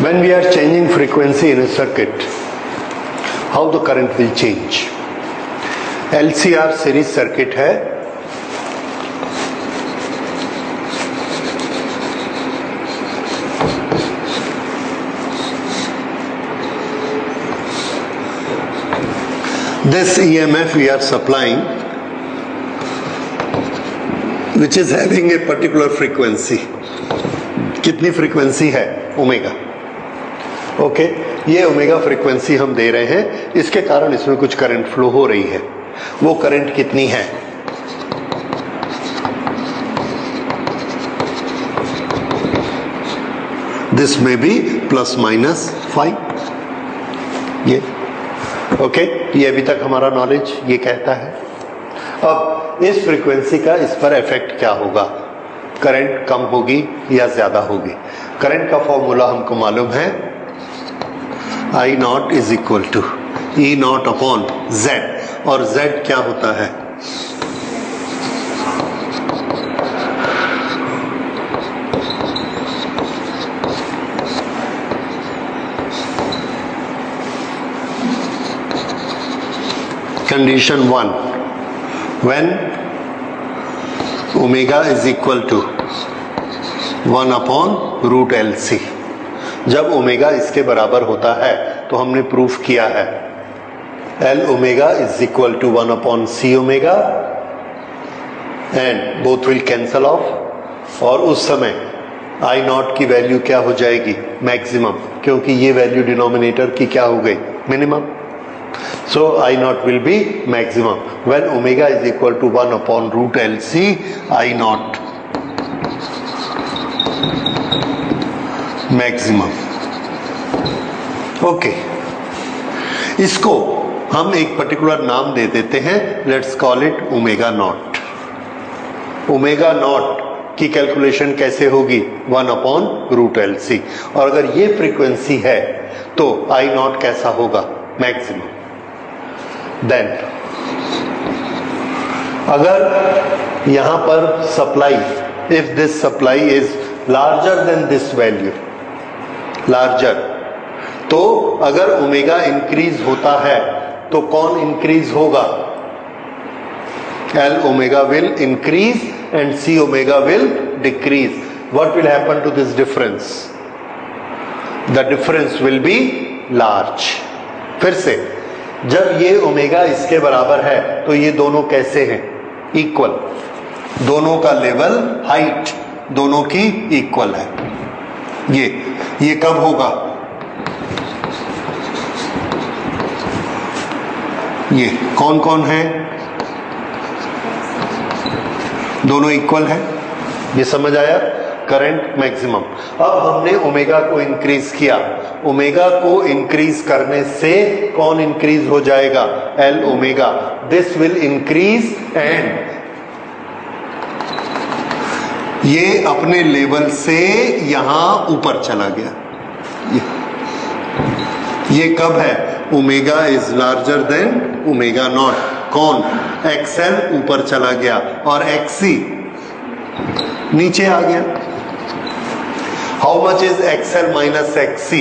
When we are changing frequency in a circuit, how the current will change? LCR series circuit है. This EMF we are supplying, which is having a particular frequency. कितनी frequency है? Omega. Okay, ये omega frequency हम दे रहे हैं, इसके कारण इसमें कुछ करंट फ्लो हो रही है. वो करंट कितनी है? दिस में बी प्लस माइनस 5. ये ओके, ये अभी तक हमारा नॉलेज ये कहता है. अब इस फ्रीक्वेंसी का इस पर इफेक्ट क्या होगा? करंट कम होगी या ज्यादा होगी? करंट का फॉर्मूला हमको मालूम है, I naught is equal to E naught upon Z. और जेड क्या होता है? Condition 1, when omega is equal to 1 upon root LC. जब ओमेगा इसके बराबर होता है तो हमने प्रूफ किया है L omega is equal to 1 upon C omega and both will cancel off. और उस समय I नॉट की वैल्यू क्या हो जाएगी? मैक्सिमम, क्योंकि ये वैल्यू डिनोमिनेटर की क्या हो गई? Minimum. So I naught will be maximum. When omega is equal to 1 upon root LC, I naught maximum. Okay. इसको हम एक पर्टिकुलर नाम दे देते हैं. Let's call it omega naught. Omega naught की कैलकुलेशन कैसे होगी? 1 अपॉन रूट LC. और अगर ये फ्रीक्वेंसी है तो I नॉट कैसा होगा? मैक्सिमम. देन अगर यहां पर supply, if this supply is larger then this value, larger, तो अगर ओमेगा इंक्रीज होता है तो कौन इंक्रीज होगा? L omega will increase and C omega will decrease. What will happen to this difference? The difference will be large. फिर से, जब ये ओमेगा इसके बराबर है तो ये दोनों कैसे हैं? इक्वल. दोनों का लेवल, हाइट दोनों की इक्वल है. ये कब होगा? ये कौन कौन है? दोनों इक्वल है. ये समझ आया? Current maximum. अब हमने ओमेगा को इंक्रीज किया. ओमेगा को इंक्रीज करने से कौन इंक्रीज हो जाएगा? L omega. This will increase and ये अपने लेवल से यहां ऊपर चला गया. ये कब है? Omega is larger than omega not. कौन? XL ऊपर चला गया और XC नीचे आ गया. How much is XL minus XC?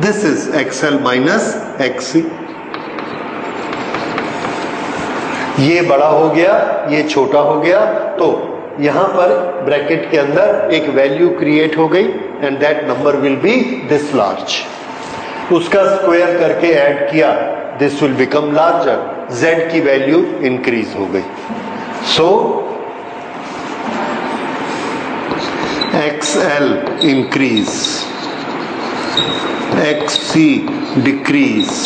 This is XL minus XC. ये बड़ा हो गया, ये छोटा हो गया, तो यहां पर ब्रैकेट के अंदर एक वैल्यू क्रिएट हो गई and that number will be this large. उसका स्क्वायर करके ऐड किया, this will become larger. Z की वैल्यू इंक्रीज हो गई. सो XL increase, XC decrease,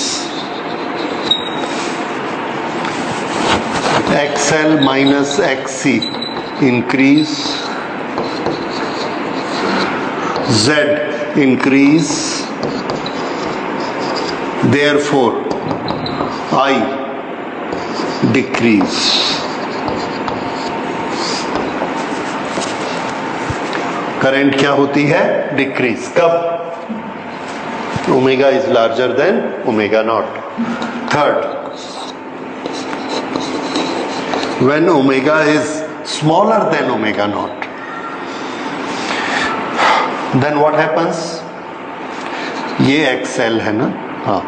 XL minus XC increase, Z increase, therefore I decrease. Current क्या होती है? डिक्रीज. कब? Omega is larger than omega naught. Third, when omega is smaller than omega naught, then what happens? ये XL है ना, हाँ,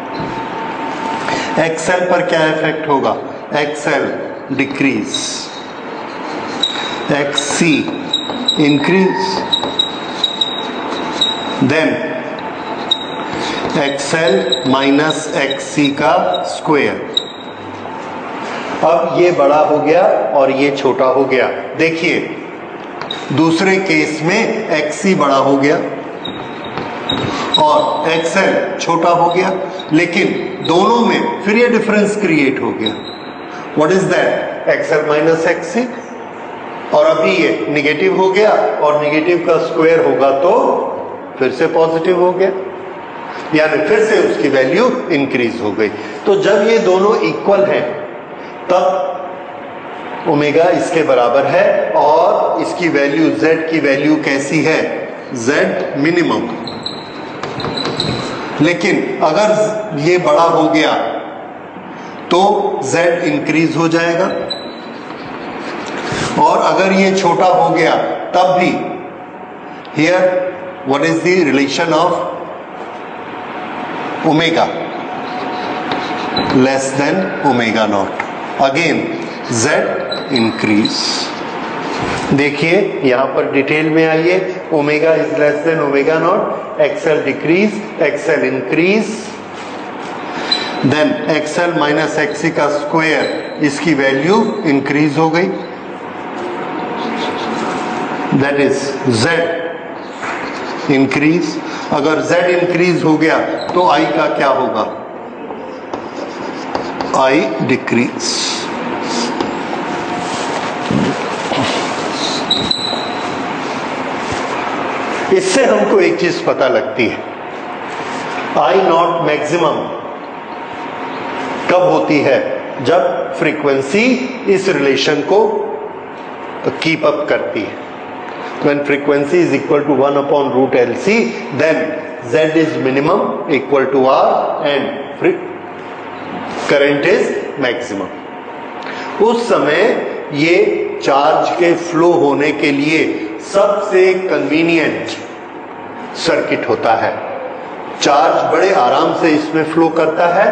XL पर क्या इफेक्ट होगा, XL decrease, XC increase, then XL minus XC का स्क्वायर। अब ये बड़ा हो गया और ये छोटा हो गया। देखिए दूसरे केस में एक्ससी बड़ा हो गया और एक्सएल छोटा हो गया, लेकिन दोनों में फिर ये डिफरेंस क्रिएट हो गया। What is that, XL minus एक्ससी, और अभी ये निगेटिव हो गया और निगेटिव का स्क्वायर होगा तो फिर से पॉजिटिव हो गया, यानी फिर से उसकी वैल्यू इंक्रीज हो गई। तो जब ये दोनों इक्वल हैं तब ओमेगा इसके बराबर है और इसकी वैल्यू z की वैल्यू कैसी है, z मिनिमम। लेकिन अगर ये बड़ा हो गया तो z इंक्रीज हो जाएगा, और अगर ये छोटा हो गया तब भी, here what is the relation of omega, less than omega naught, again z increase. देखिए यहां पर डिटेल में आइए, omega is less than omega naught, XL decrease, XL increase, then XL minus XC का स्क्वायर, इसकी वैल्यू इंक्रीज हो गई, that is z increase. अगर z इंक्रीज हो गया तो i का क्या होगा, i डिक्रीज। इससे हमको एक चीज पता लगती है, आई नॉट मैक्सिमम कब होती है, जब फ्रीक्वेंसी इस रिलेशन को कीप अप करती है। When frequency is equal to 1 upon root LC, then Z is minimum equal to R and current is maximum. उस समय ये चार्ज के फ्लो होने के लिए सबसे कन्वीनियंट सर्किट होता है। चार्ज बड़े आराम से इसमें फ्लो करता है,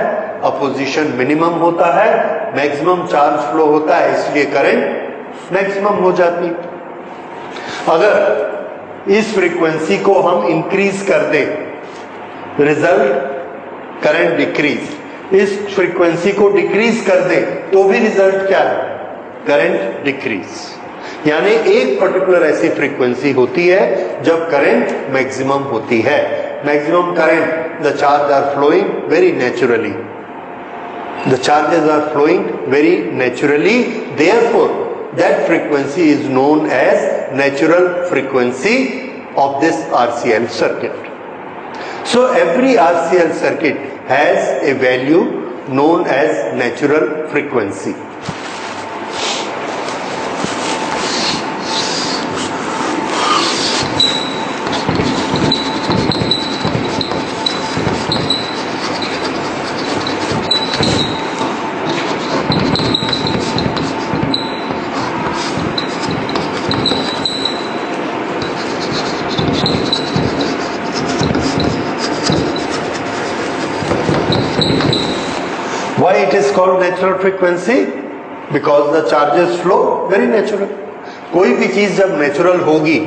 अपोजिशन मिनिमम होता है, मैक्सिमम चार्ज फ्लो होता है, इसलिए करंट मैक्सिमम हो जाती है। अगर इस फ्रीक्वेंसी को हम इंक्रीज कर दें, रिजल्ट करंट डिक्रीज। इस फ्रीक्वेंसी को डिक्रीज कर दें तो भी रिजल्ट क्या है, करंट डिक्रीज। यानी एक पर्टिकुलर ऐसी फ्रीक्वेंसी होती है जब करंट मैक्सिमम होती है। Maximum current, the charge are flowing very naturally, the charges are flowing very naturally, therefore that frequency is known as natural frequency of this RCL circuit. So every RCL circuit has a value known as natural frequency. Why it is called natural frequency? Because the charges flow very natural. कोई भी चीज जब natural होगी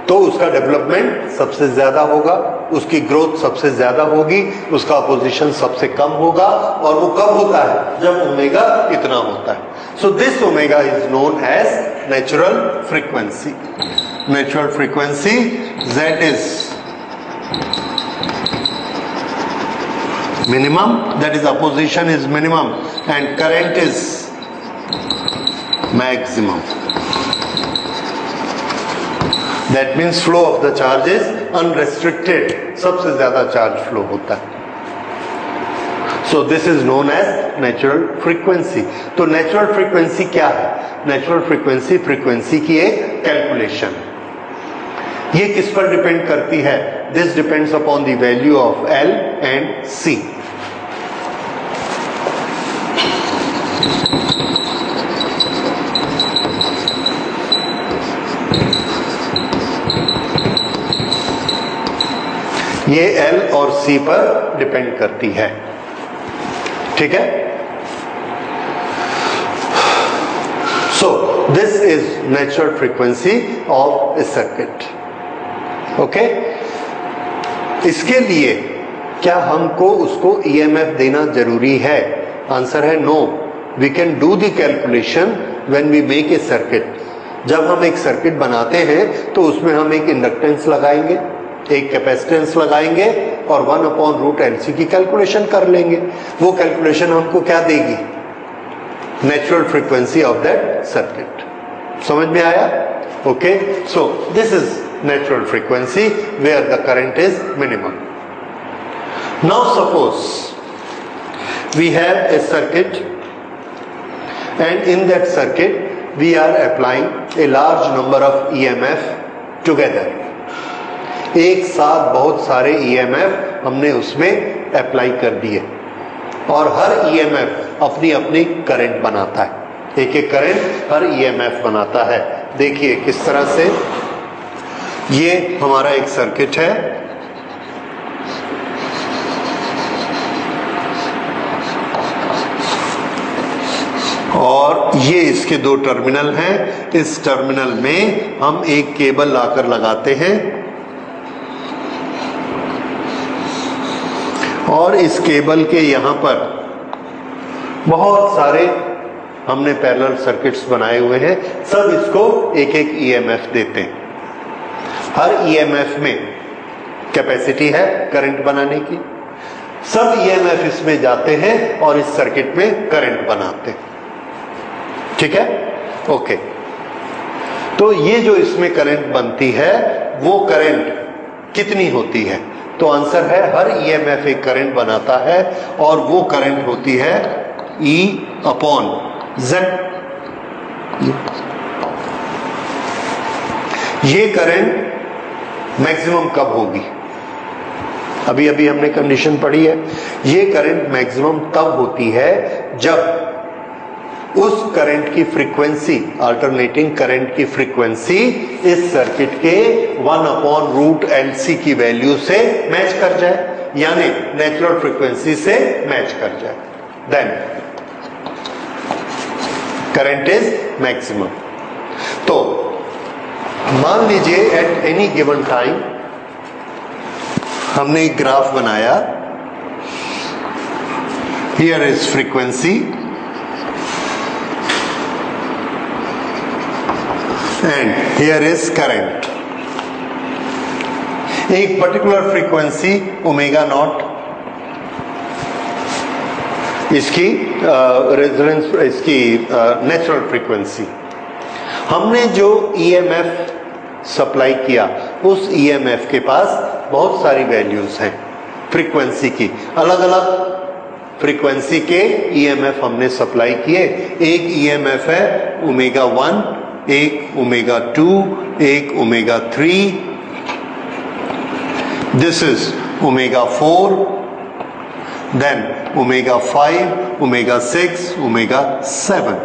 तो उसका development सबसे ज्यादा होगा, उसकी ग्रोथ सबसे ज्यादा होगी, उसका अपोजिशन सबसे कम होगा, और वो कब होता है, जब ओमेगा इतना होता है। So this omega is known as natural frequency. Natural frequency Z is minimum, that is opposition is minimum and current is maximum. That means flow of the charge is unrestricted, सबसे ज्यादा charge flow होता है। So this is known as natural frequency. तो natural frequency क्या है? Natural frequency frequency की एक calculation है। ये किस पर डिपेंड करती है? This depends upon the value of L and C. ये L और C पर डिपेंड करती है, ठीक है। So this is natural frequency of A circuit, okay. इसके लिए क्या हमको उसको EMF देना जरूरी है? आंसर है no. We can do the calculation when we make a circuit. जब हम एक सर्किट बनाते हैं तो उसमें हम एक इंडक्टेंस लगाएंगे, एक कैपेसिटेंस लगाएंगे और 1/√LC की कैलकुलेशन कर लेंगे। वो कैलकुलेशन हमको क्या देगी? Natural frequency of that circuit. समझ में आया? Okay, so this is natural frequency where the current is minimum. Now suppose we have a circuit and in that circuit we are applying a large number of EMF together। एक साथ बहुत सारे EMF हमने उसमें apply कर दिए और हर EMF अपनी अपनी करंट बनाता है। एक एक करंट हर EMF बनाता है। देखिए किस तरह से, ये हमारा एक सर्किट है और ये इसके दो टर्मिनल हैं। इस टर्मिनल में हम एक केबल लाकर लगाते हैं और इस केबल के यहां पर बहुत सारे हमने पैरेलल सर्किट्स बनाए हुए हैं। सब इसको एक एक EMF देते हैं। हर EMF में कैपेसिटी है करंट बनाने की। सब EMF इसमें जाते हैं और इस सर्किट में करंट बनाते हैं, ठीक है, ओके। तो ये जो इसमें करंट बनती है वो करंट कितनी होती है? तो आंसर है हर EMF एक करंट बनाता है और वो करंट होती है E/Z। ये करंट मैक्सिमम कब होगी? अभी अभी हमने कंडीशन पढ़ी है। ये करंट मैक्सिमम तब होती है जब उस करंट की फ्रीक्वेंसी, अल्टरनेटिंग करंट की फ्रीक्वेंसी इस सर्किट के 1/√LC की वैल्यू से मैच कर जाए, यानी नेचुरल फ्रीक्वेंसी से मैच कर जाए, देन करंट इज मैक्सिमम। तो मान लीजिए एट एनी गिवन टाइम हमने एक ग्राफ बनाया। Here is frequency and here is current। एक पर्टिकुलर फ्रीक्वेंसी ओमेगा नॉट, इसकी रेजोनेंस, इसकी नेचुरल फ्रीक्वेंसी। हमने जो EMF सप्लाई किया उस EMF के पास बहुत सारी वैल्यूज हैं फ्रीक्वेंसी की। अलग अलग फ्रीक्वेंसी के EMF हमने सप्लाई किए। एक EMF है ω1, एक ω2, एक ω3, दिस इज ω4, देन ω5, ω6, ω7।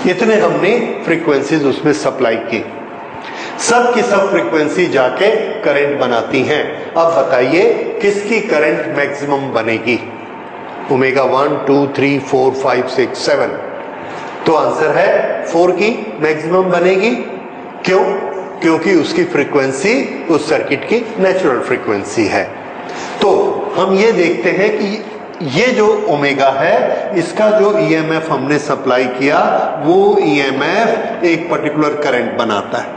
इतने हमने फ्रीक्वेंसीज उसमें सप्लाई की। सब की सब फ्रीक्वेंसी जाके करंट बनाती हैं। अब बताइए किसकी करंट मैक्सिमम बनेगी? ω1, 2, 3, 4, 5, 6, 7। तो आंसर है 4 की मैक्सिमम बनेगी। क्यों? क्योंकि उसकी फ्रीक्वेंसी उस सर्किट की नेचुरल फ्रीक्वेंसी है। तो हम ये देखते हैं कि ये जो ओमेगा है इसका जो EMF हमने सप्लाई किया वो EMF एक पर्टिकुलर करंट बनाता है।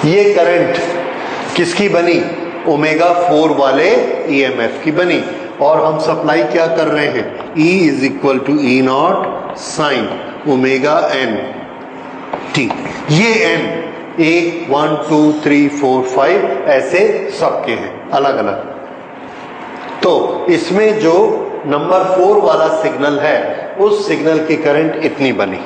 ये करंट किसकी बनी? ω4 वाले EMF की बनी। और हम सप्लाई क्या कर रहे हैं? E = E0 sin ωnt। ये n 1, 2, 3, 4, 5 ऐसे सबके हैं अलग अलग। तो इसमें जो नंबर 4 वाला सिग्नल है उस सिग्नल की करंट इतनी बनी।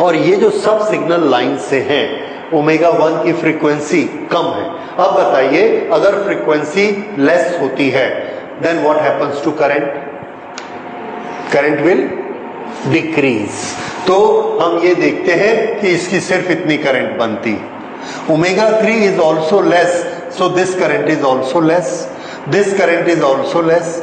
और ये जो सब सिग्नल लाइन से हैं ω1 की फ्रीक्वेंसी कम है। अब बताइए अगर फ्रीक्वेंसी लेस होती है then what happens to current? Current will decrease. तो हम ये देखते हैं कि इसकी सिर्फ इतनी करंट बनती है। Omega 3 is also less, so this current is also less, this current is also less.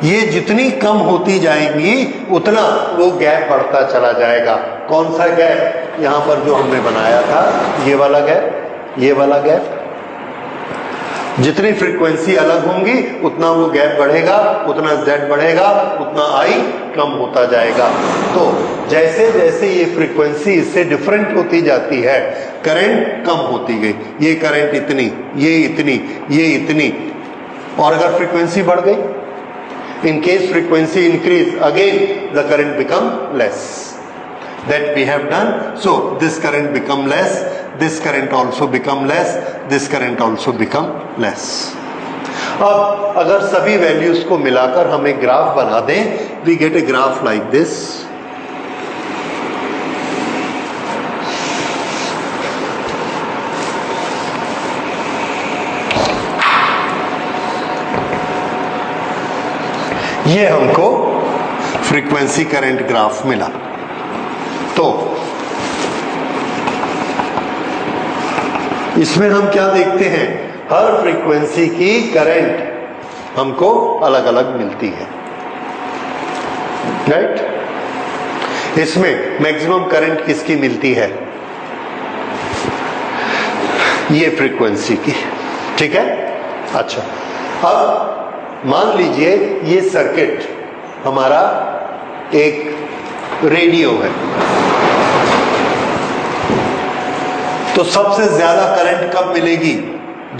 ये जितनी कम होती जाएंगी उतना वो गैप बढ़ता चला जाएगा। कौन सा गैप? यहां पर जो हमने बनाया था, ये वाला गैप, ये वाला गैप। जितनी फ्रीक्वेंसी अलग होंगी उतना वो गैप बढ़ेगा, उतना Z बढ़ेगा, उतना I कम होता जाएगा। तो जैसे जैसे ये फ्रीक्वेंसी इससे डिफरेंट होती जाती है, करंट कम होती गई। ये करंट इतनी, ये इतनी, ये इतनी, और अगर फ्रीक्वेंसी बढ़ गई, in case frequency increase, again the current become less. That we have done. So this current become less, this current also become less, this current also become less. अब अगर सभी वैल्यूज को मिलाकर हम एक ग्राफ बना दें, we get a graph like this. ये हमको फ्रीक्वेंसी करंट ग्राफ मिला। तो इसमें हम क्या देखते हैं? हर फ्रीक्वेंसी की करंट हमको अलग अलग मिलती है, राइट? इसमें मैक्सिमम करंट किसकी मिलती है? ये फ्रीक्वेंसी की, ठीक है? अच्छा, अब मान लीजिए ये सर्किट हमारा एक रेडियो है, तो सबसे ज्यादा करंट कब मिलेगी?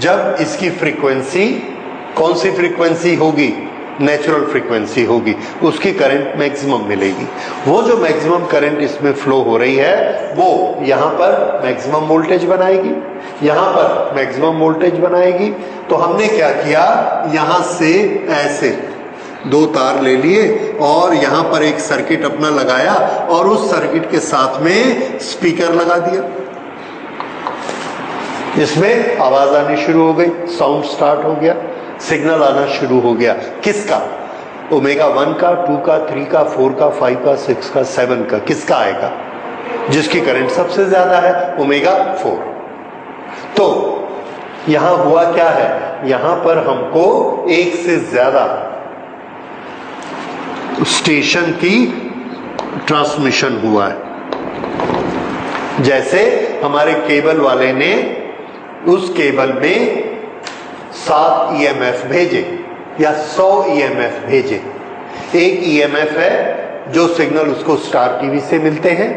जब इसकी फ्रीक्वेंसी, कौन सी फ्रीक्वेंसी होगी? नेचुरल फ्रीक्वेंसी होगी, उसकी करंट मैक्सिमम मिलेगी। वो जो मैक्सिमम करंट इसमें फ्लो हो रही है वो यहां पर मैक्सिमम वोल्टेज बनाएगी, यहां पर मैक्सिमम वोल्टेज बनाएगी। तो हमने क्या किया, यहां से ऐसे दो तार ले लिए और यहां पर एक सर्किट अपना लगाया और उस सर्किट के साथ में स्पीकर लगा दिया। इसमें आवाज आनी शुरू हो गई, साउंड स्टार्ट हो गया, सिग्नल आना शुरू हो गया। किसका? ओमेगा 1 का, 2 का, 3 का, 4 का, 5 का, 6 का, 7 का। किसका आएगा? जिसकी करंट सबसे ज्यादा है, ओमेगा 4। तो यहां हुआ क्या है? यहां पर हमको एक से ज्यादा स्टेशन की ट्रांसमिशन हुआ है। जैसे हमारे केबल वाले ने उस केबल में 7 EMF भेजे या 100 EMF भेजे। एक EMF है जो सिग्नल उसको स्टार टीवी से मिलते हैं,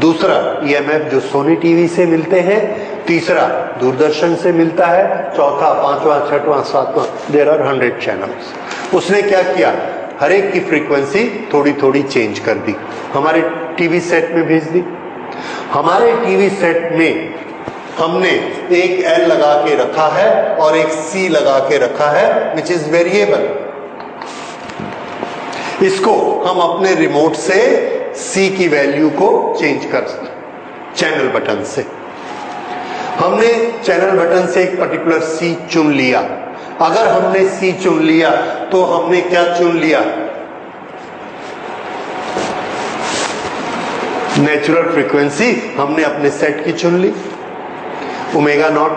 दूसरा EMF जो सोनी टीवी से मिलते हैं, तीसरा दूरदर्शन से मिलता है, चौथा, पांचवा, छठवां, सातवां, देयर आर 100 चैनल्स। उसने क्या किया? हर एक की फ्रीक्वेंसी थोड़ी थोड़ी चेंज कर दी, हमारे टीवी सेट में भेज दी। हमारे टीवी सेट में हमने एक L लगा के रखा है और एक C लगा के रखा है, विच इज वेरिएबल। इसको हम अपने रिमोट से C की वैल्यू को चेंज कर चैनल बटन से। हमने चैनल बटन से एक पर्टिकुलर C चुन लिया। अगर हमने C चुन लिया तो हमने क्या चुन लिया? नेचुरल फ्रीक्वेंसी हमने अपने सेट की चुन ली, ओमेगा नॉट।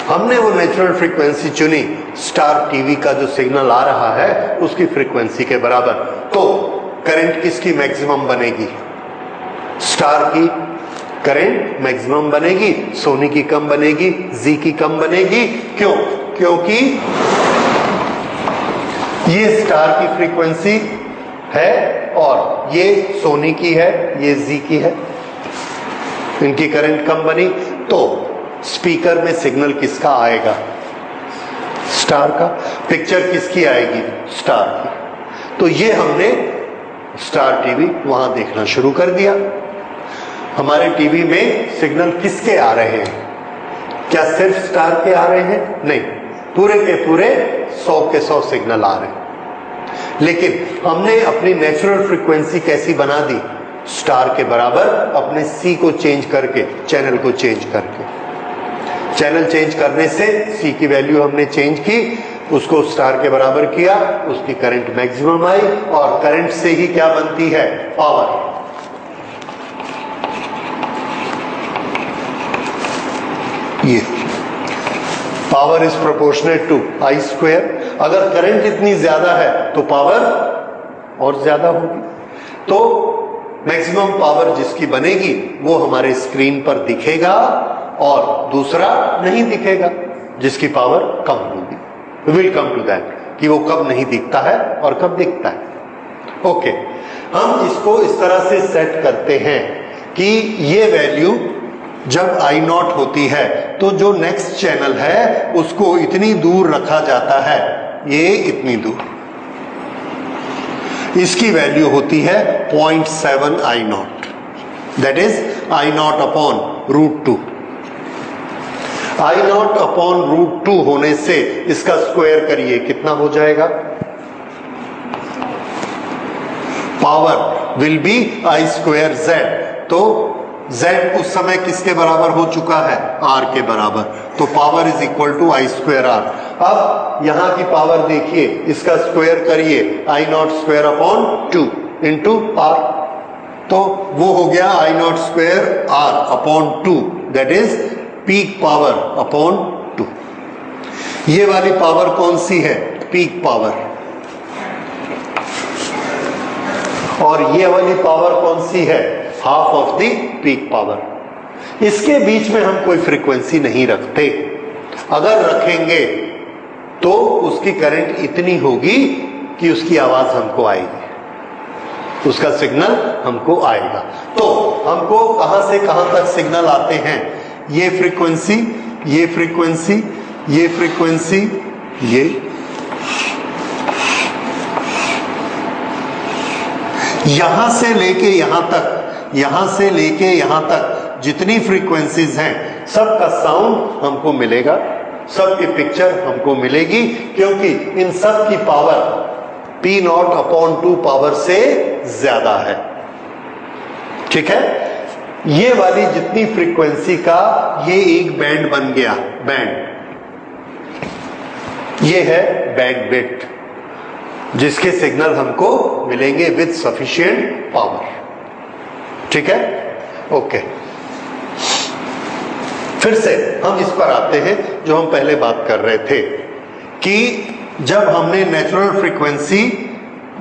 हमने वो नेचुरल फ्रीक्वेंसी चुनी स्टार टीवी का जो सिग्नल आ रहा है उसकी फ्रीक्वेंसी के बराबर। तो करंट किसकी मैक्सिमम बनेगी? स्टार की करंट मैक्सिमम बनेगी, सोनी की कम बनेगी, जी की कम बनेगी। क्यों? क्योंकि ये स्टार की फ्रीक्वेंसी है और ये सोनी की है, ये जी की है, इनकी करंट कम बनी। तो स्पीकर में सिग्नल किसका आएगा? स्टार का। पिक्चर किसकी आएगी? स्टार की। तो ये हमने स्टार टीवी वहां देखना शुरू कर दिया। हमारे टीवी में सिग्नल किसके आ रहे हैं? क्या सिर्फ स्टार के आ रहे हैं? नहीं, पूरे के पूरे 100 के 100 सिग्नल आ रहे हैं। लेकिन हमने अपनी नेचुरल फ्रीक्वेंसी कैसी बना दी? स्टार के बराबर, अपने C को चेंज करके, चैनल को चेंज करके। चैनल चेंज करने से C की वैल्यू हमने चेंज की, उसको स्टार के बराबर किया, उसकी करंट मैक्सिमम आई और करंट से ही क्या बनती है? पावर। ये power is proportionate to I square. अगर करंट इतनी ज्यादा है तो पावर और ज्यादा होगी। तो मैक्सिमम पावर जिसकी बनेगी वो हमारे स्क्रीन पर दिखेगा और दूसरा नहीं दिखेगा जिसकी पावर कम होगी। विल कम टू दैट कि वो कब नहीं दिखता है और कब दिखता है। ओके, हम इसको इस तरह से सेट करते हैं कि ये वैल्यू जब I0 होती है तो जो नेक्स्ट चैनल है उसको इतनी दूर रखा जाता है, ये इतनी दूर, इसकी वैल्यू होती है 0.7 I0, that is I0 upon √2। I0 upon √2 होने से इसका स्क्वायर करिए, कितना हो जाएगा? Power will be I square Z। तो Z उस समय किसके बराबर हो चुका है? R के बराबर। तो power is equal to I square R। अब यहां की पावर देखिए, इसका स्क्वायर करिए, I0 square upon 2 into R। तो वो हो गया I0 square R upon 2, that is peak power upon 2। ये वाली पावर कौन सी है? Peak power. और ये वाली पावर कौन सी है? Half of the peak power. इसके बीच में हम कोई फ्रीक्वेंसी नहीं रखते। अगर रखेंगे तो उसकी करंट इतनी होगी कि उसकी आवाज हमको आएगी, उसका सिग्नल हमको आएगा। तो हमको कहां से कहां तक सिग्नल आते हैं? ये फ्रीक्वेंसी, ये फ्रीक्वेंसी, ये फ्रीक्वेंसी, ये यहां से लेके यहां तक, यहां से लेके यहां तक जितनी फ्रीक्वेंसीज हैं सबका साउंड हमको मिलेगा, सबकी पिक्चर हमको मिलेगी, क्योंकि इन सब की पावर P0 अपॉन 2 पावर से ज्यादा है। ठीक है, ये वाली जितनी फ्रीक्वेंसी का ये एक बैंड बन गया, बैंड, ये है बैंड विड्थ, जिसके सिग्नल हमको मिलेंगे विद सफिशिएंट पावर। ठीक है, ओके। फिर से हम इस पर आते हैं जो हम पहले बात कर रहे थे कि जब हमने नेचुरल फ्रीक्वेंसी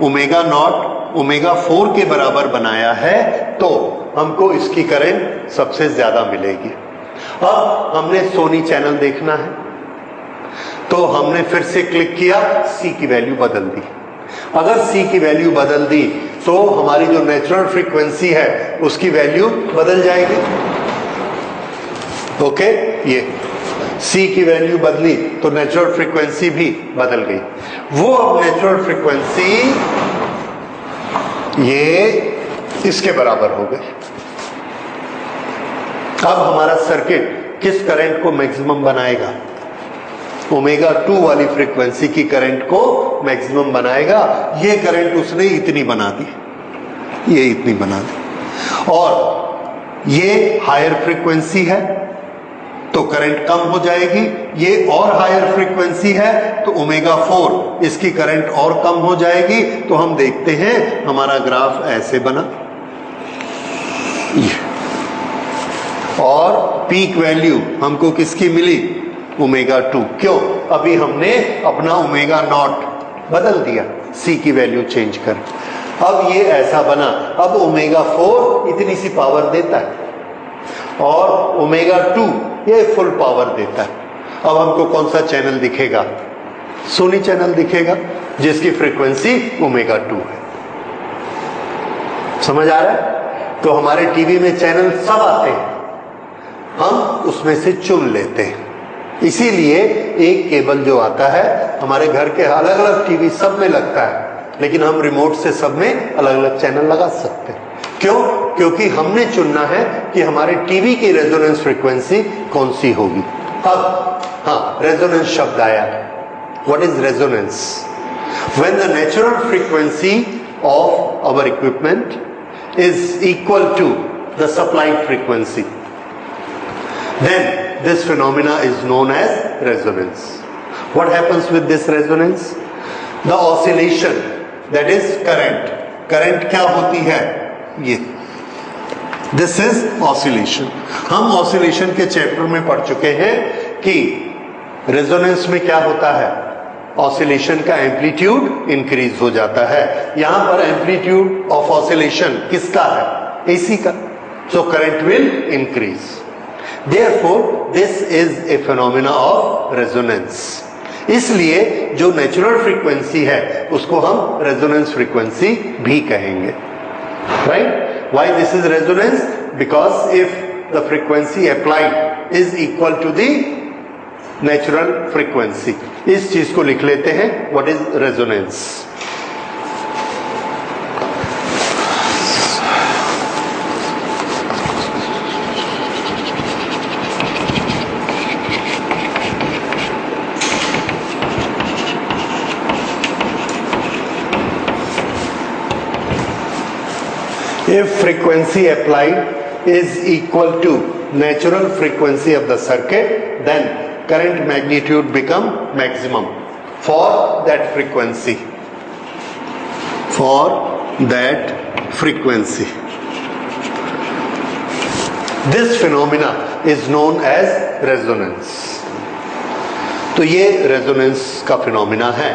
ω0 ω4 के बराबर बनाया है तो हमको इसकी करंट सबसे ज्यादा मिलेगी। अब हमने सोनी चैनल देखना है तो हमने फिर से क्लिक किया, C की वैल्यू बदल दी। अगर C की वैल्यू बदल दी तो हमारी जो नेचुरल फ्रीक्वेंसी है उसकी वैल्यू बदल जाएगी। ओके, ये C की वैल्यू बदली तो नेचुरल फ्रीक्वेंसी भी बदल गई। वो अब नेचुरल फ्रीक्वेंसी ये इसके बराबर हो गई। अब हमारा सर्किट किस करंट को मैक्सिमम बनाएगा? ω2 वाली फ्रीक्वेंसी की करंट को मैक्सिमम बनाएगा। ये करंट उसने इतनी बना दी, ये इतनी बना दी, और ये हायर फ्रीक्वेंसी है तो करंट कम हो जाएगी। ये और हायर फ्रीक्वेंसी है तो ω4 इसकी करंट और कम हो जाएगी। तो हम देखते हैं हमारा ग्राफ ऐसे बना, ये, और पीक वैल्यू हमको किसकी मिली? ω2। क्यों? अभी हमने अपना ω0 बदल दिया, C की वैल्यू चेंज कर। अब ये ऐसा बना। अब ω4 इतनी सी पावर देता है और ω2 ये फुल पावर देता है। अब हमको कौन सा चैनल दिखेगा? सोनी चैनल दिखेगा जिसकी फ्रीक्वेंसी ω2 है। समझ आ रहा है? तो हमारे टीवी में चैनल सब आते हैं, हम उसमें से चुन लेते हैं। इसीलिए एक केबल जो आता है हमारे घर के अलग अलग टीवी सब में लगता है, लेकिन हम रिमोट से सब में अलग अलग चैनल लगा सकते हैं। क्यों? क्योंकि हमने चुनना है कि हमारे टीवी की रेजोनेंस फ्रीक्वेंसी कौन सी होगी। अब हाँ, रेजोनेंस शब्द आया। What is resonance? When the natural frequency of our equipment is equal to the supplied frequency, then this phenomena is known as resonance. What happens with this resonance? The oscillation, that is current. Current क्या होती है? ये this is oscillation. हम oscillation के chapter में पढ़ चुके हैं कि रेजोनेंस में क्या होता है, ऑसिलेशन का एम्पलीट्यूड इंक्रीज हो जाता है। यहां पर एम्पलीट्यूड ऑफ ऑसिलेशन किसका है, एसी का, so current will increase. Therefore this is a phenomena of resonance. इसलिए जो नेचुरल फ्रीक्वेंसी है उसको हम रेजोनेंस फ्रीक्वेंसी भी कहेंगे, right? Why this is resonance? Because if the frequency applied is equal to the natural frequency, इस चीज को लिख लेते हैं, what is resonance? If frequency applied is equal to natural frequency of the circuit, then current magnitude become maximum for that frequency. For that frequency. This phenomena is known as resonance. तो ये resonance का phenomena है।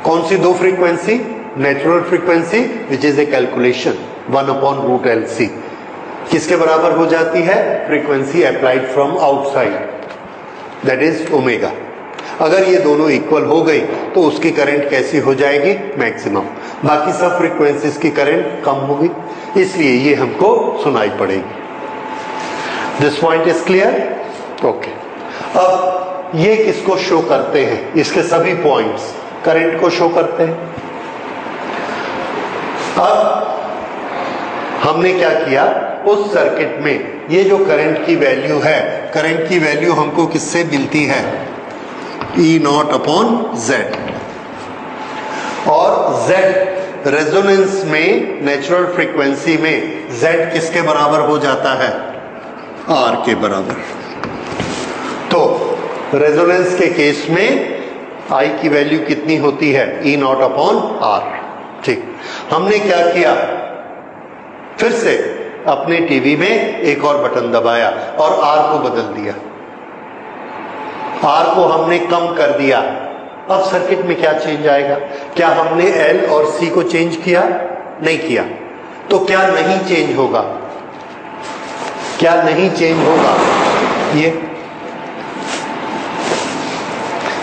कौन सी दो frequency? Natural frequency which is a calculation 1/√LC किसके बराबर हो जाती है? Frequency applied from outside, that is omega. अगर ये दोनों इक्वल हो गई तो उसकी करंट कैसी हो जाएगी? मैक्सिमम। बाकी सब फ्रीक्वेंसीज की करंट कम होगी, इसलिए ये हमको सुनाई पड़ेगी। This point is clear? Okay. अब ये किसको शो करते हैं? इसके सभी पॉइंट्स करंट को शो करते हैं। अब हमने क्या किया, उस सर्किट में ये जो करंट की वैल्यू है, करंट की वैल्यू हमको किससे मिलती है? E0/Z। और Z रेजोनेंस में, नेचुरल फ्रीक्वेंसी में Z किसके बराबर हो जाता है? R के बराबर। तो रेजोनेंस के केस में I की वैल्यू कितनी होती है? E0/R। ठीक, हमने क्या किया, फिर से अपने टीवी में एक और बटन दबाया और R को बदल दिया, R को हमने कम कर दिया। अब सर्किट में क्या चेंज आएगा? क्या हमने L और C को चेंज किया? नहीं किया। तो क्या नहीं चेंज होगा? क्या नहीं चेंज होगा? ये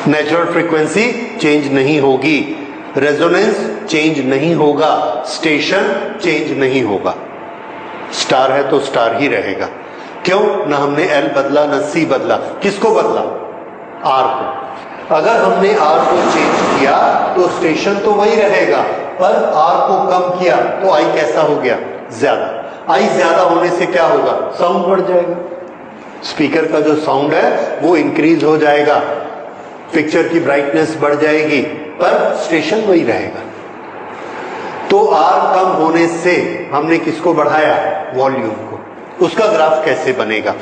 नेचुरल फ्रीक्वेंसी चेंज नहीं होगी, रेजोनेंस चेंज नहीं होगा, स्टेशन चेंज नहीं होगा। स्टार है तो स्टार ही रहेगा। क्यों? ना हमने L बदला ना C बदला। किसको बदला? R को। अगर हमने R को चेंज किया तो स्टेशन तो वही रहेगा, पर R को कम किया तो I कैसा हो गया? ज्यादा। I ज्यादा होने से क्या होगा? साउंड बढ़ जाएगा, स्पीकर का जो साउंड है वो इंक्रीज हो जाएगा, पिक्चर की ब्राइटनेस बढ़ जाएगी, पर स्टेशन वही रहेगा। तो R कम होने से हमने किसको बढ़ाया? वॉल्यूम को। उसका ग्राफ कैसे बनेगा?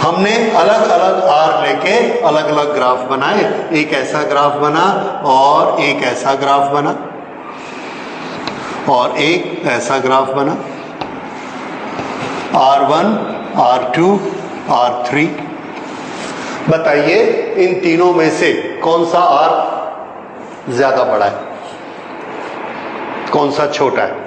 हमने अलग अलग R लेके अलग अलग ग्राफ बनाए। एक ऐसा ग्राफ बना और एक ऐसा ग्राफ बना और एक ऐसा ग्राफ बना, R1, R2, R3। बताइए इन तीनों में से कौन सा R ज्यादा बड़ा है, कौन सा छोटा है?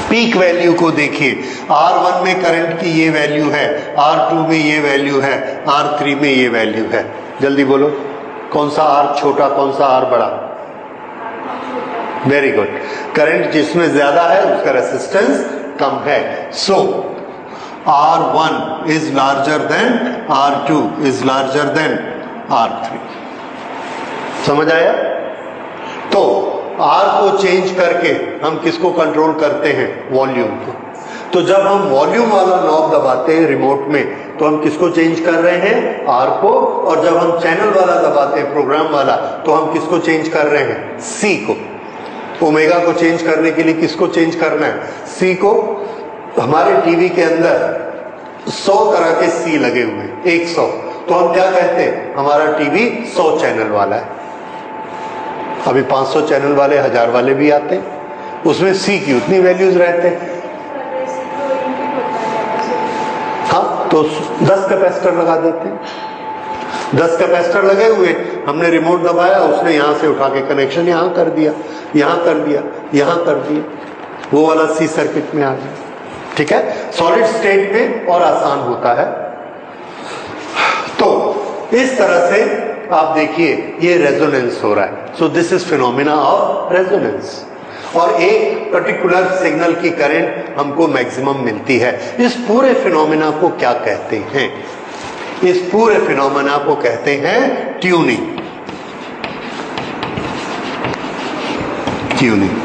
पीक वैल्यू को देखिए, R1 में करंट की ये वैल्यू है, R2 में ये वैल्यू है, R3 में ये वैल्यू है। जल्दी बोलो, कौन सा R छोटा, कौन सा R बड़ा? Very good. करंट जिसमें ज्यादा है उसका रेसिस्टेंस कम है। सो R1 is larger than R2 is larger than R3। समझ आया? तो R को चेंज करके हम किसको कंट्रोल करते हैं? वॉल्यूम को। तो जब हम वॉल्यूम वाला नॉब दबाते हैं रिमोट में तो हम किसको चेंज कर रहे हैं? R को। और जब हम चैनल वाला दबाते हैं, प्रोग्राम वाला, तो हम किसको चेंज कर रहे हैं? C को। ओमेगा को चेंज करने के लिए किसको चेंज करना है? C को। हमारे टीवी के अंदर 100 तरह के C लगे हुए, 100। तो हम क्या कहते हैं? हमारा टीवी 100 चैनल वाला है। अभी 500 चैनल वाले, 1000 वाले भी आते हैं। उसमें सी की उतनी वैल्यूज रहते हैं। हाँ, तो 10 कैपेसिटर लगा देते हैं। 10 कैपेसिटर लगे हुए, हमने रिमोट दबाया, उसने यहां से उठा के कनेक्शन यहां कर दिया, यहां कर दिया, यहां कर दिया, वो वाला सी सर्किट में आ गया। ठीक है, सॉलिड स्टेट में और आसान होता है। तो इस तरह से आप देखिए ये रेजोनेंस हो रहा है। So this is phenomena of resonance. और एक पर्टिकुलर सिग्नल की करंट हमको मैक्सिमम मिलती है। इस पूरे फिनोमिना को क्या कहते हैं? इस पूरे फिनोमिना को कहते हैं ट्यूनिंग। ट्यूनिंग।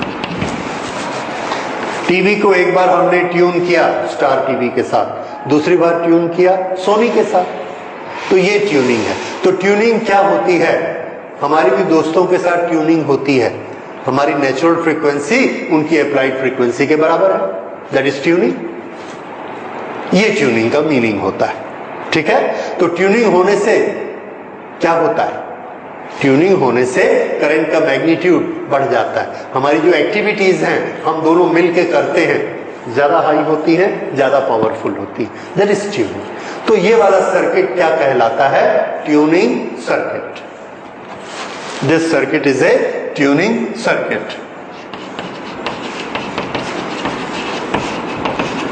टीवी को एक बार हमने ट्यून किया स्टार टीवी के साथ, दूसरी बार ट्यून किया सोनी के साथ, तो ये ट्यूनिंग है। तो ट्यूनिंग क्या होती है? हमारी भी दोस्तों के साथ ट्यूनिंग होती है। हमारी नेचुरल फ्रीक्वेंसी उनकी अप्लाइड फ्रीक्वेंसी के बराबर है, दैट इज ट्यूनिंग। ये ट्यूनिंग का मीनिंग होता है। ठीक है, तो ट्यूनिंग होने से क्या होता है? ट्यूनिंग होने से करंट का मैग्नीट्यूड बढ़ जाता है। हमारी जो एक्टिविटीज हैं हम दोनों मिलके करते हैं, ज्यादा हाई होती हैं, ज्यादा पावरफुल होती है, दैट इज ट्यूनिंग। तो ये वाला सर्किट क्या कहलाता है? Tuning circuit. This circuit is a tuning circuit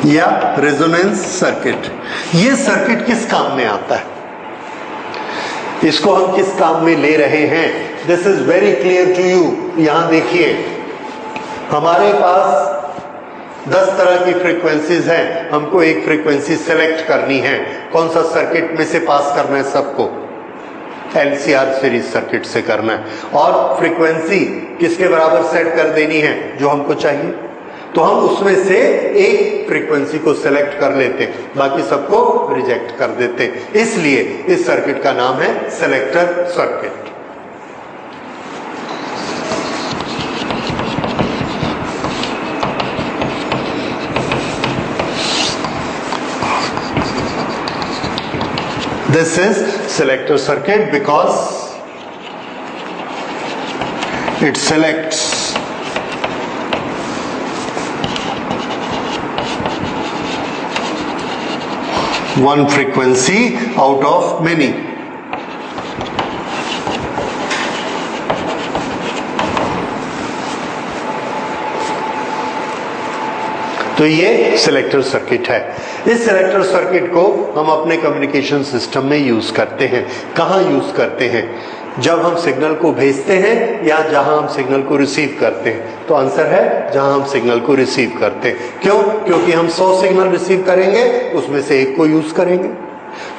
या रेजोनेंस सर्किट। ये सर्किट किस काम में आता है? इसको हम किस काम में ले रहे हैं? This is very clear to you. यहां देखिए, हमारे पास 10 तरह की फ्रीक्वेंसीज हैं, हमको एक फ्रीक्वेंसी सेलेक्ट करनी है। कौन सा सर्किट में से पास करना है? सबको LCR सीरीज सर्किट से करना है। और फ्रीक्वेंसी किसके बराबर सेट कर देनी है? जो हमको चाहिए। तो हम उसमें से एक फ्रीक्वेंसी को सिलेक्ट कर लेते, बाकी सबको रिजेक्ट कर देते। इसलिए इस सर्किट का नाम है selector circuit. This is selector circuit because it selects one frequency out of many. तो ये सिलेक्टर सर्किट है। इस सिलेक्टर सर्किट को हम अपने कम्युनिकेशन सिस्टम में यूज करते हैं। कहाँ यूज करते हैं? जब हम सिग्नल को भेजते हैं या जहां हम सिग्नल को रिसीव करते हैं। तो आंसर है जहां हम सिग्नल को रिसीव करते हैं। क्यों? क्योंकि हम 100 सिग्नल रिसीव करेंगे, उसमें से एक को यूज करेंगे।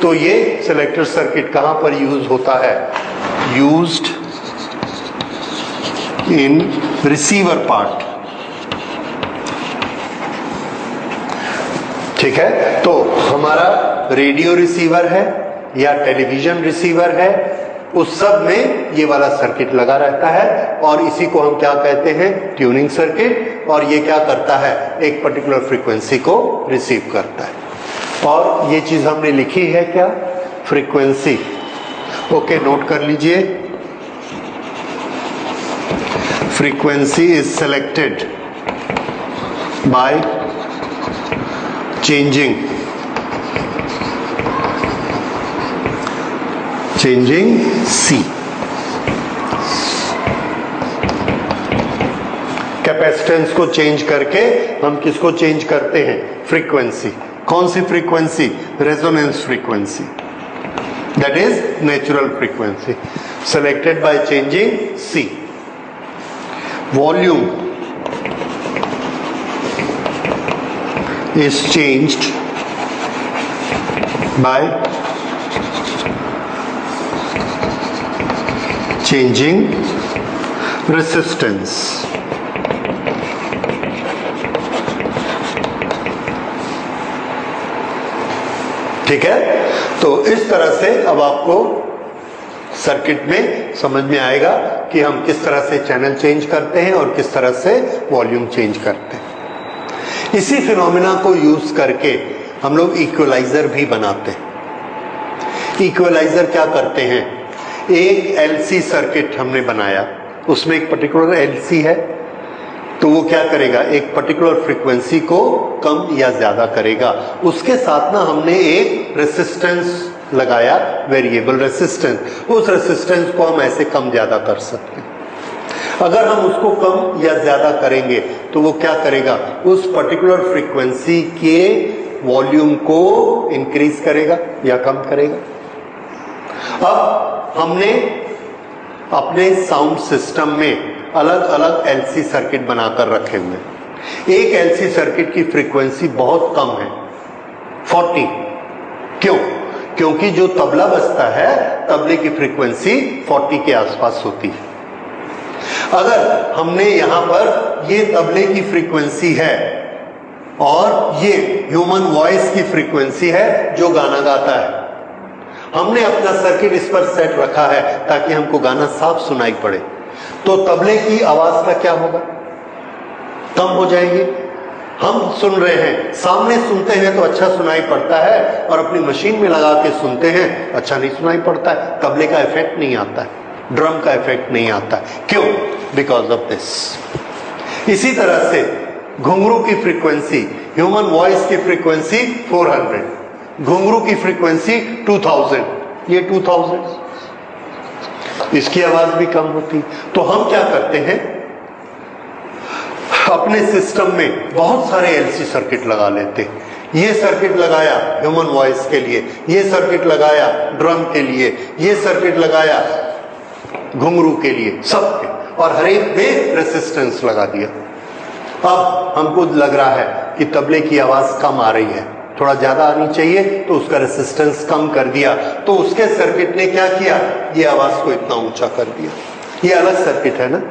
तो ये सिलेक्टर सर्किट कहां पर यूज होता है? Used in receiver part. ठीक है, तो हमारा रेडियो रिसीवर है या टेलीविजन रिसीवर है, उस सब में ये वाला सर्किट लगा रहता है और इसी को हम क्या कहते हैं? Tuning circuit. और ये क्या करता है? एक पर्टिकुलर फ्रीक्वेंसी को रिसीव करता है। और ये चीज हमने लिखी है क्या? फ्रीक्वेंसी। ओके, नोट कर लीजिए। Frequency is selected by changing C। Capacitance को चेंज करके हम किसको चेंज करते हैं? फ्रीक्वेंसी। कौन सी frequency? Resonance frequency, that is natural frequency, selected by changing C। Volume is changed by changing resistance। ठीक है, तो इस तरह से अब आपको सर्किट में समझ में आएगा कि हम किस तरह से चैनल चेंज करते हैं और किस तरह से वॉल्यूम चेंज करते हैं। इसी फिनोमिना को यूज करके हम लोग इक्वलाइजर भी बनाते हैं। इक्वलाइजर क्या करते हैं? एक LC सर्किट हमने बनाया, उसमें एक पर्टिकुलर LC है, तो वो क्या करेगा, एक पर्टिकुलर फ्रीक्वेंसी को कम या ज्यादा करेगा। उसके साथ ना हमने एक रेसिस्टेंस लगाया, वेरिएबल रेसिस्टेंस। उस रेसिस्टेंस को हम ऐसे कम ज्यादा कर सकते हैं। अगर हम उसको कम या ज्यादा करेंगे तो वो क्या करेगा, उस पर्टिकुलर फ्रीक्वेंसी के वॉल्यूम को इंक्रीज करेगा या कम करेगा। अब हमने अपने साउंड सिस्टम में अलग अलग एलसी सर्किट बनाकर रखे हुए हैं। एक एलसी सर्किट की फ्रीक्वेंसी बहुत कम है, 40। क्यों? क्योंकि जो तबला बजता है, तबले की फ्रीक्वेंसी 40 के आसपास होती है। अगर हमने यहां पर ये तबले की फ्रीक्वेंसी है और ये ह्यूमन वॉइस की फ्रीक्वेंसी है जो गाना गाता है, हमने अपना सर्किट इस पर सेट रखा है ताकि हमको गाना साफ सुनाई पड़े, तो तबले की आवाज का क्या होगा, कम हो जाएगी। हम सुन रहे हैं, सामने सुनते हैं तो अच्छा सुनाई पड़ता है, और अपनी मशीन में लगा के सुनते हैं अच्छा नहीं सुनाई पड़ता है, तबले का इफेक्ट नहीं आता है, ड्रम का इफेक्ट नहीं आता है। क्यों? Because of this. इसी तरह से घुंघरू की फ्रीक्वेंसी, ह्यूमन वॉइस की फ्रीक्वेंसी 400, घुंघरू की फ्रीक्वेंसी 2000, ये 2000, इसकी आवाज भी कम होती। तो हम क्या करते हैं, अपने सिस्टम में बहुत सारे एलसी सर्किट लगा लेते हैं। ये सर्किट लगाया ह्यूमन वॉइस के लिए, ये सर्किट लगाया ड्रम के लिए, ये सर्किट लगाया घुंघरू के लिए, सबके, और हर एक में रेसिस्टेंस लगा दिया। अब हमको लग रहा है कि तबले की आवाज कम आ रही है, थोड़ा ज्यादा आनी चाहिए, तो उसका रेसिस्टेंस कम कर दिया। तो उसके सर्किट ने क्या किया, ये आवाज को इतना ऊंचा कर दिया। ये अलग सर्किट है ना।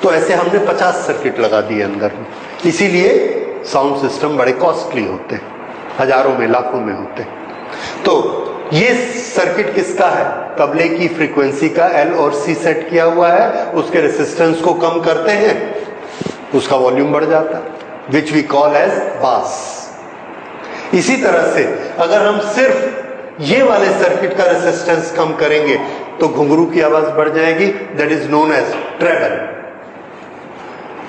तो ऐसे हमने 50 सर्किट लगा दिए अंदर में। इसीलिए साउंड सिस्टम बड़े कॉस्टली होते हैं, हजारों में लाखों में होते हैं। तो ये सर्किट किसका है, तबले की फ्रीक्वेंसी का एल और सी सेट किया हुआ है। उसके रेसिस्टेंस को कम करते हैं, उसका वॉल्यूम बढ़ जाता है, विच वी कॉल एज बास। इसी तरह से अगर हम सिर्फ ये वाले सर्किट का रेसिस्टेंस कम करेंगे तो घुंघरू की आवाज बढ़ जाएगी, that is known as treble.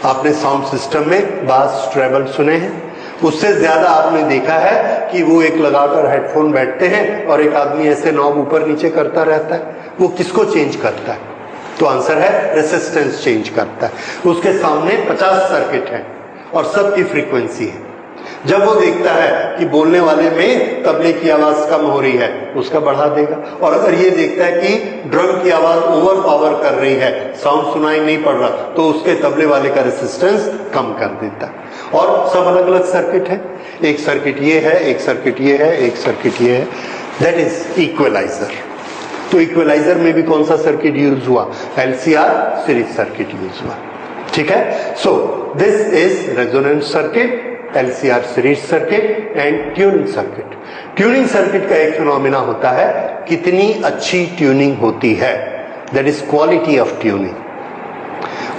आपने साउंड सिस्टम में बास ट्रेबल सुने हैं। उससे ज्यादा आपने देखा है कि वो एक लगाकर हेडफोन बैठते हैं और एक आदमी ऐसे नॉब ऊपर नीचे करता रहता है। वो किसको चेंज करता है? तो आंसर है रेसिस्टेंस चेंज करता है। उसके सामने 50 सर्किट है और सबकी फ्रीक्वेंसी है। जब वो देखता है कि बोलने वाले में तबले की आवाज कम हो रही है, उसका बढ़ा देगा। और अगर ये देखता है कि ड्रम की आवाज ओवर पावर कर रही है, साउंड सुनाई नहीं पड़ रहा, तो उसके तबले वाले का रेसिस्टेंस कम कर देता है। और सब अलग अलग सर्किट है। एक सर्किट ये है, एक सर्किट ये है, एक सर्किट ये है, दैट इज इक्वलाइजर। तो इक्वलाइजर में भी कौन सा सर्किट यूज हुआ? एलसीआर सीरीज सर्किट यूज हुआ। ठीक है। So this is resonance circuit, LCR series circuit and tuning circuit. Tuning circuit का एक फिनोमिना होता है, कितनी अच्छी ट्यूनिंग होती है, that is quality of tuning.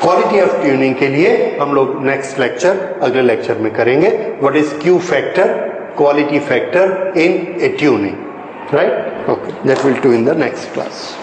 Quality of tuning के लिए हम लोग नेक्स्ट लेक्चर, अगले लेक्चर में करेंगे, what is Q factor, quality factor in A tuning, right? Okay, that will do in the next class.